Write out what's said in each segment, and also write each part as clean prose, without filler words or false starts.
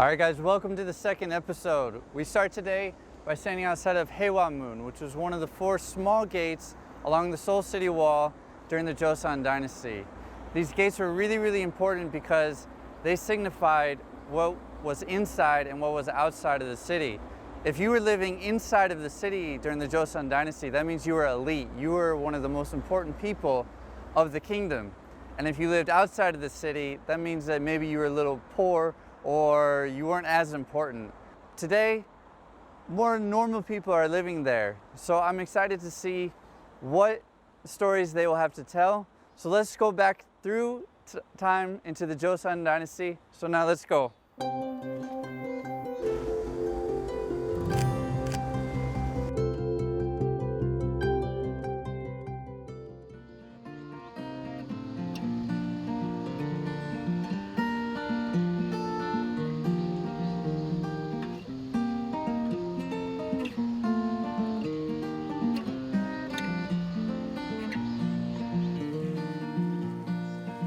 Alright guys, welcome to the second episode. We start today by standing outside of Haewamun, which was one of the four small gates along the Seoul City Wall during the Joseon Dynasty. These gates were really important because they signified what was inside and what was outside of the city. If you were living inside of the city during the Joseon Dynasty, that means you were elite. You were one of the most important people of the kingdom. And if you lived outside of the city, that means that maybe you were a little poor or you weren't as important. Today, more normal people are living there. So I'm excited to see what stories they will have to tell. So let's go back through time into the Joseon Dynasty. So now let's go.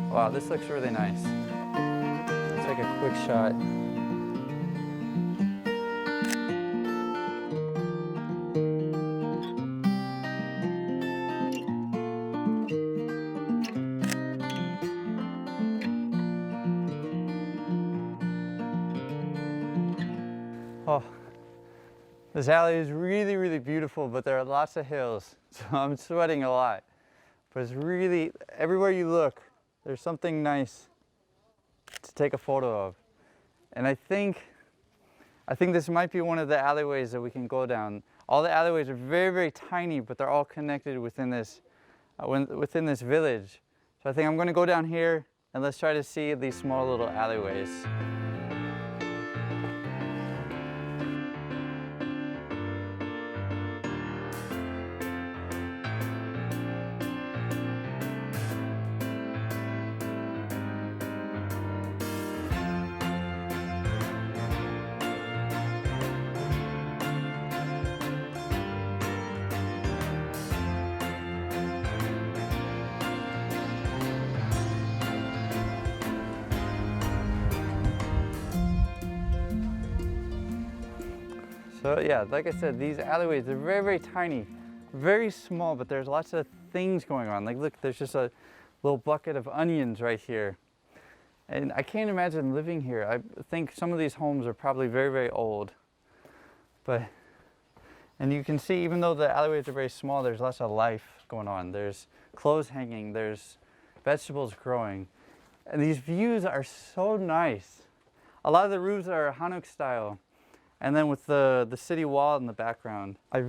Wow, this looks really nice. Let's take a quick shot. Oh, this alley is really beautiful, but there are lots of hills, so I'm sweating a lot. But it's really, everywhere you look, there's something nice to take a photo of. And I think this might be one of the alleyways that we can go down. All the alleyways are very tiny, but they're all connected within this village. So I think I'm gonna go down here and let's try to see these small little alleyways. So yeah, like I said, these alleyways are very tiny, very small, but there's lots of things going on. Like look, there's just a little bucket of onions right here. And I can't imagine living here. I think some of these homes are probably very old. And you can see, even though the alleyways are very small, there's lots of life going on. There's clothes hanging, there's vegetables growing. And these views are so nice. A lot of the roofs are Hanok style. And then with the city wall in the background, I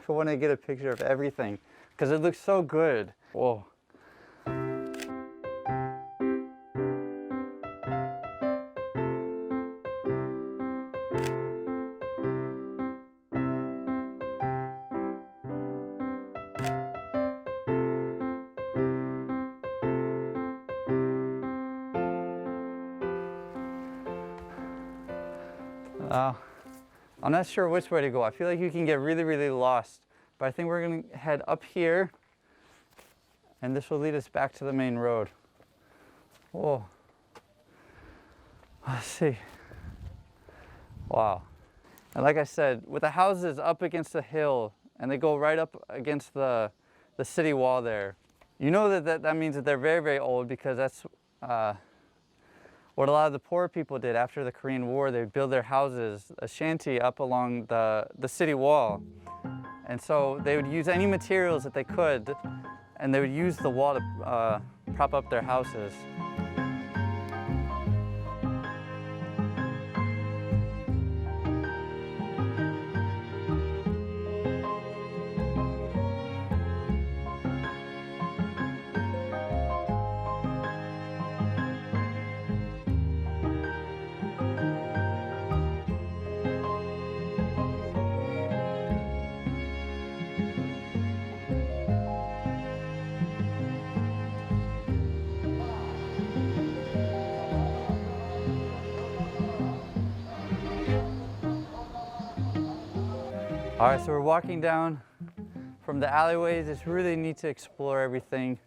want to get a picture of everything because it looks so good. Whoa. I'm not sure which way to go. I feel like you can get really lost, but I think we're going to head up here and this will lead us back to the main road. Whoa. Let's see. Wow. And like I said, with the houses up against the hill and they go right up against the city wall there, you know that means that they're very old because that's what a lot of the poor people did after the Korean War. They would build their houses, a shanty, up along the city wall. And so they would use any materials that they could, and they would use the wall to prop up their houses. All right, so we're walking down from the alleyways. It's really neat to explore everything.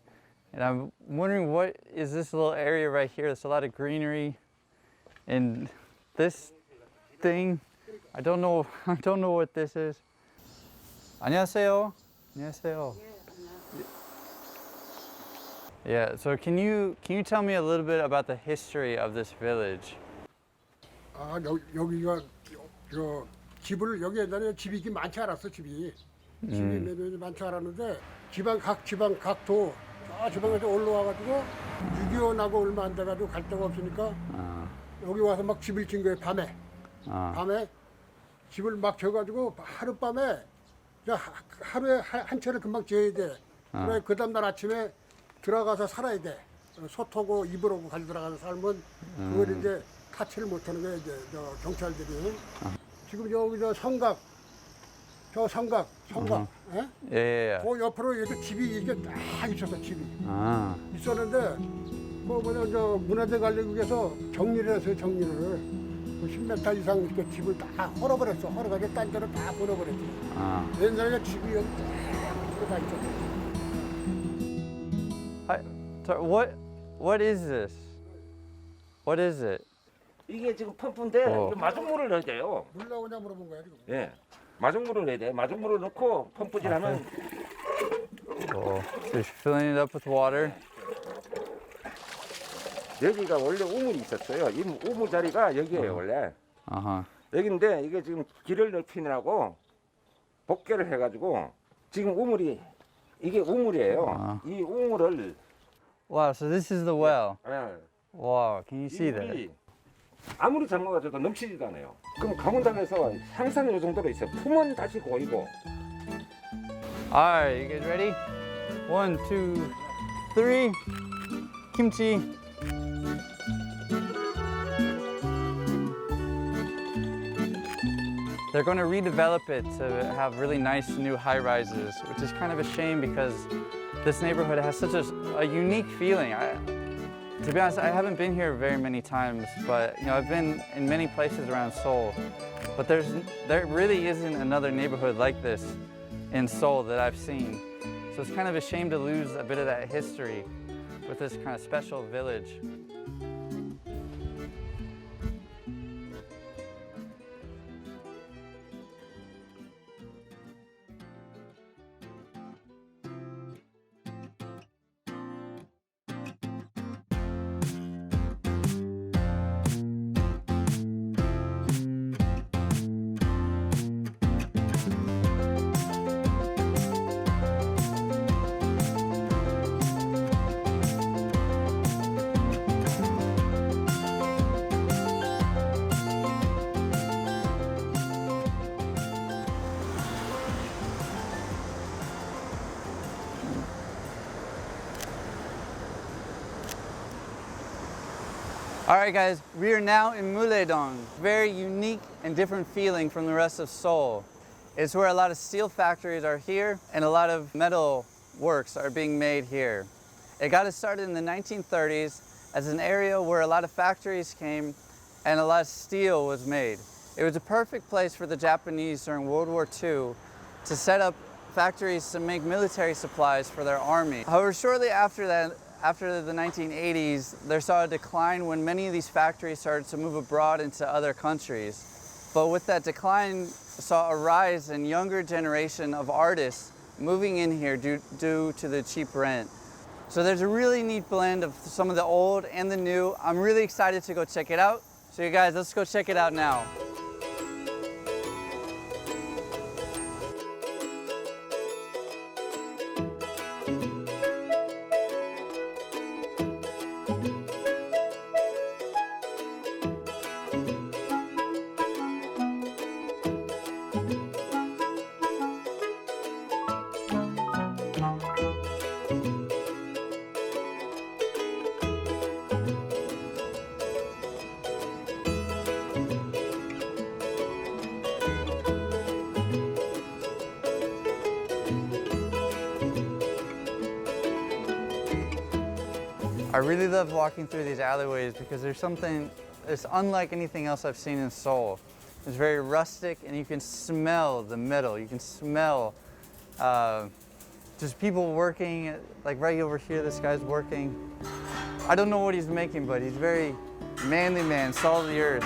And I'm wondering, what is this little area right here? There's a lot of greenery and this thing. I don't know. I don't know what this is. 안녕하세요. 안녕하세요. Yeah. So can you tell me a little bit about the history of this village? 아, 여기가 저 집을 여기 옛날에 집이 이렇게 많지 않았어 집이. 집이 몇 많지 않았는데 각 지방 각도 저 지방에서 올라와가지고 6.25 나고 얼마 안 돼가지고 갈 데가 없으니까 여기 와서 막 집을 진 거예요 밤에. 밤에 집을 막 져가지고 하룻밤에 하루에 한 채를 금방 지어야 돼. 그래 그 다음날 아침에 들어가서 살아야 돼. 소토고 입으로고 가지고 들어가서 살면 그걸 이제 타치를 못하는 거예요 이제 저 경찰들이. 지금 여기 저 성곽. 예? 예. 그 옆으로 이렇게 집이 이게 딱 있었어 집이. 있었는데 뭐 뭐냐 저 문화재 관리국에서 정리를 했어요 정리를. 그 10m 이상 이렇게 집을 다 헐어버렸어. 헐어가지고 딴 데로 다 보내버렸지. 옛날에 집이 여기 다 있었어. So what is this? What is it? 이게 지금 펌프인데 마중물을 넣어야 돼요. 물 나오냐 물어본 거야 지금. 예, 마중물을 넣어야 돼. 마중물을 넣고 펌프질하면. So you're filling it up with water. 여기가 원래 우물이 있었어요. 이 우물 자리가 여기예요 원래. 여기인데 이게 지금 길을 넓히느라고 복개를 해가지고 지금 우물이 이게 우물이에요. 이 우물을. Wow. So this is the well. 예, Wow. Can you see 이 that? 물이 아무리 장마가 져도 넘치지도 않아요. 그럼 강원도에서 항상 이 정도로 있어요. 품은 다시 고이고. Alright, you guys ready? 1, 2, 3. Kimchi. They're going to redevelop it to have really nice new high rises, which is kind of a shame because this neighborhood has such a unique feeling. To be honest, I haven't been here very many times, but I've been in many places around Seoul. But there really isn't another neighborhood like this in Seoul that I've seen. So it's kind of a shame to lose a bit of that history with this kind of special village. All right, guys, we are now in Munledong. Very unique and different feeling from the rest of Seoul. It's where a lot of steel factories are here and a lot of metal works are being made here. It got started in the 1930s as an area where a lot of factories came and a lot of steel was made. It was a perfect place for the Japanese during World War II to set up factories to make military supplies for their army. However, shortly after that, after the 1980s, there saw a decline when many of these factories started to move abroad into other countries. But with that decline, saw a rise in younger generation of artists moving in here due to the cheap rent. So there's a really neat blend of some of the old and the new. I'm really excited to go check it out. So you guys, let's go check it out now. I really love walking through these alleyways because there's something that's unlike anything else I've seen in Seoul. It's very rustic and you can smell the metal. You can smell just people working, like right over here, this guy's working. I don't know what he's making, but he's very manly man, salt of the earth.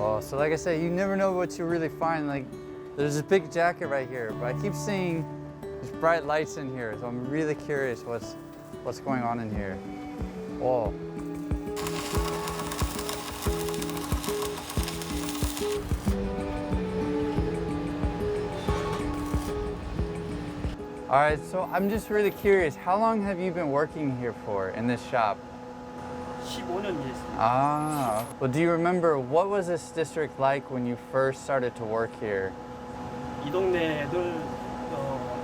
Oh, so like I said, you never know what you really find. Like, there's this big jacket right here, but I keep seeing these bright lights in here, so I'm really curious what's going on in here. Whoa. All right, so I'm just really curious. How long have you been working here for in this shop? 15년 일했습니다. Ah, well, do you remember what was this district like when you first started to work here? 이 동네 애들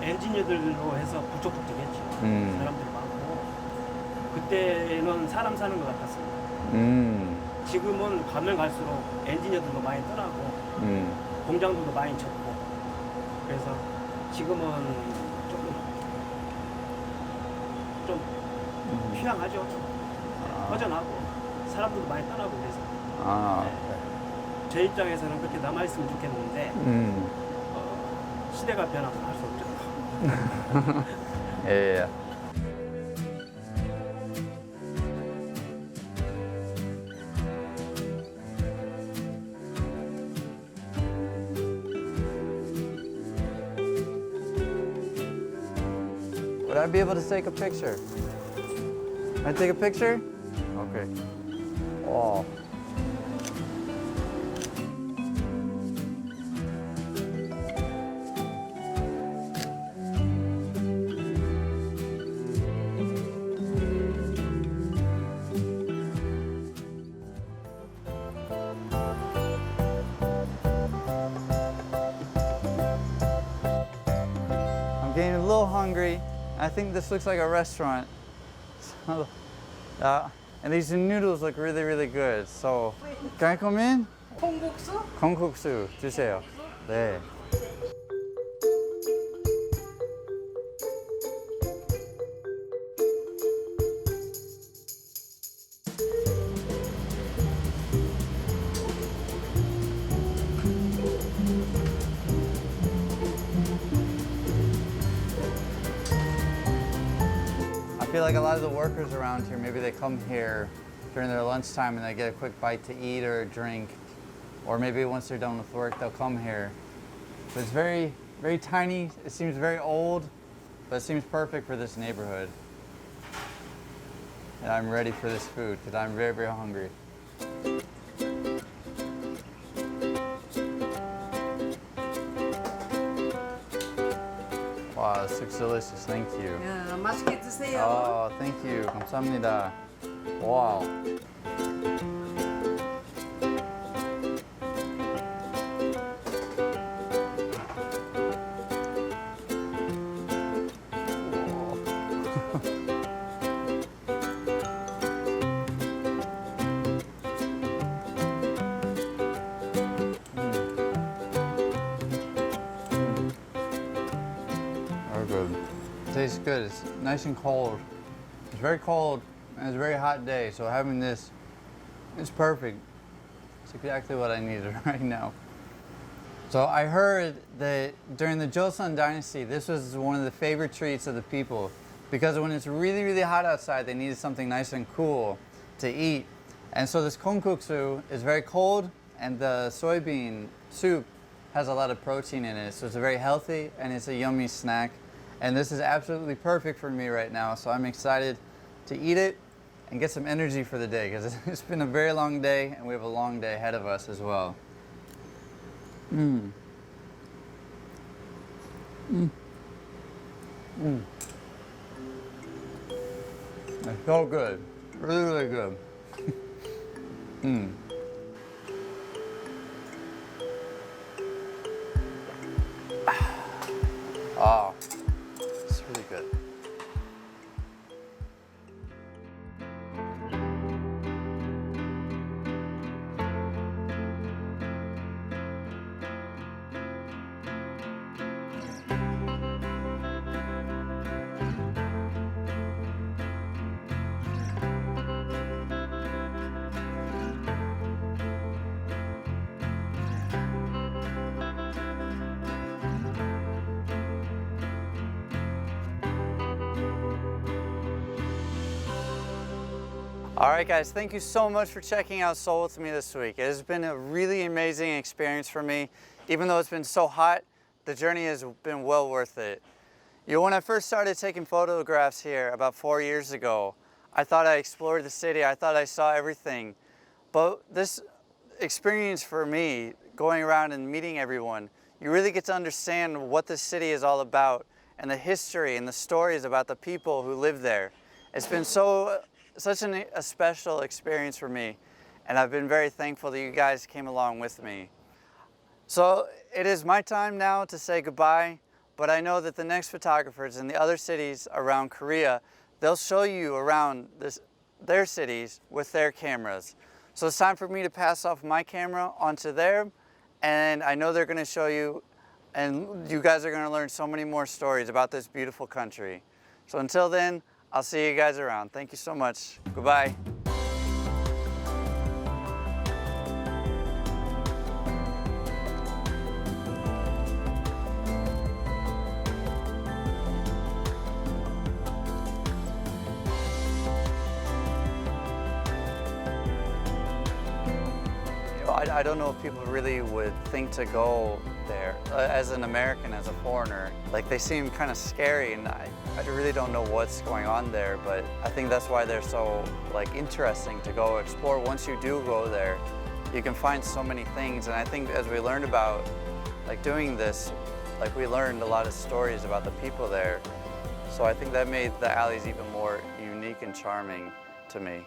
엔지니어들로 해서 북적북적했죠. 사람들이 많고 그때는 사람 사는 것 같았습니다. 지금은 가면 갈수록 엔지니어들도 많이 떠나고 공장들도 많이 접고 그래서 지금은 좀 휴양하죠. 허전하고 사람들도 많이 떠나고 그래서 제 입장에서는 그렇게 남아있으면 좋겠는데 시대가 변하면 할 수 없죠. Yeah. Would I be able to take a picture? Can I take a picture? Okay. Wow. I'm getting a little hungry. I think this looks like a restaurant. So, and these noodles look really, really good. So, can I come in? 콩국수? 건국수 주세요. 네. I feel like a lot of the workers around here, maybe they come here during their lunchtime and they get a quick bite to eat or a drink. Or maybe once they're done with work, they'll come here. But it's very, very tiny. It seems very old, but it seems perfect for this neighborhood. And I'm ready for this food because I'm very, very hungry. Wow, this looks delicious. Thank you. 야, 맛있게 드세요. Oh, thank you. 감사합니다. Wow. Very good. It tastes good. It's nice and cold. It's very cold and it's a very hot day, so having this is perfect. It's exactly what I needed right now. So I heard that during the Joseon Dynasty, this was one of the favorite treats of the people because when it's really, really hot outside, they needed something nice and cool to eat. And so this konkuksu is very cold and the soybean soup has a lot of protein in it. So it's very healthy and it's a yummy snack. And this is absolutely perfect for me right now. So I'm excited to eat it and get some energy for the day because it's been a very long day and we have a long day ahead of us as well. It's so good. Really, really good. Ah, it's really good. All right, guys, thank you so much for checking out Seoul with me this week. It has been a really amazing experience for me. Even though it's been so hot, the journey has been well worth it. You know, when I first started taking photographs here about 4 years ago, I thought I explored the city, I thought I saw everything. But this experience for me, going around and meeting everyone, you really get to understand what the city is all about and the history and the stories about the people who live there. It's been such a special experience for me, and I've been very thankful that you guys came along with me. So it is my time now to say goodbye, but I know that the next photographers in the other cities around Korea, they'll show you around their cities with their cameras. So it's time for me to pass off my camera onto them, and I know they're going to show you, and you guys are going to learn so many more stories about this beautiful country. So until then, I'll see you guys around. Thank you so much. Goodbye. I don't know if people really would think to go there as an American, as a foreigner. Like, they seem kind of scary, and I really don't know what's going on there, but I think that's why they're so interesting to go explore. Once you do go there, you can find so many things, and I think as we learned about doing this, we learned a lot of stories about the people there. So I think that made the alleys even more unique and charming to me.